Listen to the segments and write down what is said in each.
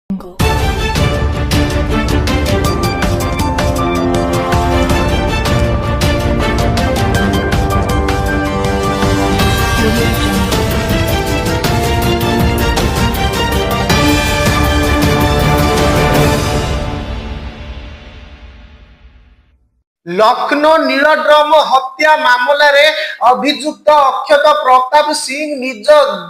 Jungle. Audio Jungle. Lucknow नीलड्रम हत्या मामलें अभियुक्त अक्षत प्रताप सिंह निज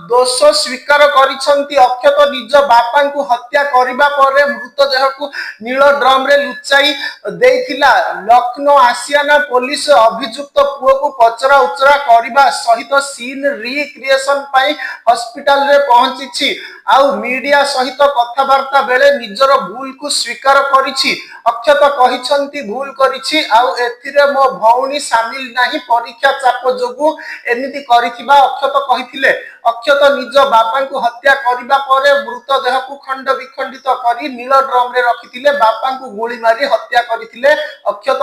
दोष स्वीकार करिसेंती। अक्षत निज बापा को हत्या करने पर मृतदेह को नीलड्रम रे लुचाई देइथिला। लखनऊ आसियाना पुलिस अभियुक्त पुओ को पचरा उचरा करने सहित सीन रिक्रिएशन पाई हॉस्पिटल रे पहुंची आउ मीडिया सहित कथबार्ता बेले निजर भूल को स्वीकार करिछि। अक्षत कहिसंती भूल करिछि आउ एथिरे मो भौणी शामिल नाही, परीक्षा चाप जोगु एमिति करिथिबा अक्षत कहिथिले। अक्षत निज बापा को हत्या करने पर मृतदेह को खंड विखंडित करी नील ड्रम रे रखिथिले। बापा को गोली मारी हत्या करिथिले अक्षत।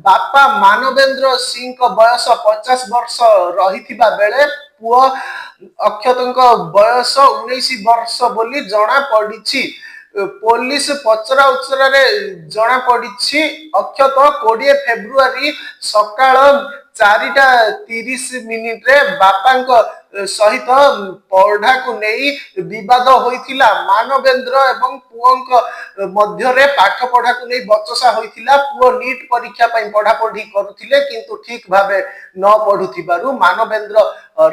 बापा मानवेंद्र सिंह को बयस 50 वर्ष रहिथिबा बेले पुओ अक्षत बयस 19 वर्ष बोली जना पड़ी। पुलिस पचरा उचरा जना पड़ी अक्षत 20 फेब्रुआरी सकाळ 4:30 रे बापा सहित पढ़ा को नहीं विवाद होइथिला। मानवेंद्र एवं पुओ मध्य रे पाठ पढ़ा को नहीं बचसा होइथिला। पुओ नीट परीक्षा पई पढ़ा पढ़ी करुथिले किंतु ठीक भाबे न पढ़ुथिबारु मानवेंद्र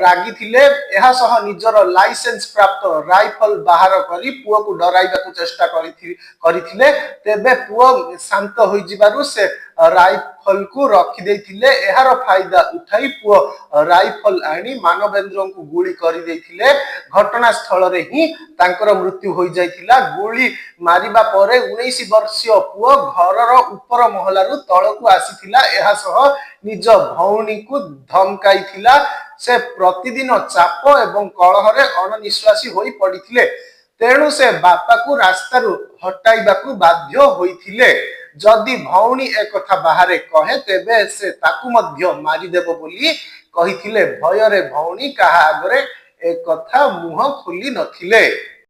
रागी थिले। एहा सह निजर लाइसेंस प्राप्त राइफल बाहर करी पुओ को डराइबा को चेष्टा करिथिले। तेबे पुओ शांत होई जिबारु से राइफल को रखी देथिले। एहार फायदा उठाई पुओ राइफल आनी मानवेंद्र को गुली करी देथिले। घटना स्थल रे ही तांकर मृत्यु होई जाइथिला। गुली मारिबा परे 19 वर्षीय पुओ घरर ऊपर महलारु तळकु आसीथिला। एहा सह निज भौणी को धमकाइथिला। से प्रतिदिन चाप एवं कलहरे अननिश्वासी होई पड़िथिले। तेणु से बापा को रास्तारू हटाइबाकू बाध्य होइथिले। जदि भौणी एक कथा बाहर कहे तेबे से ताकू मध्य मारिदेव बोली कहिथिले। भय रे भौणी कहा आगरे एक कथा मुह खोली नथिले।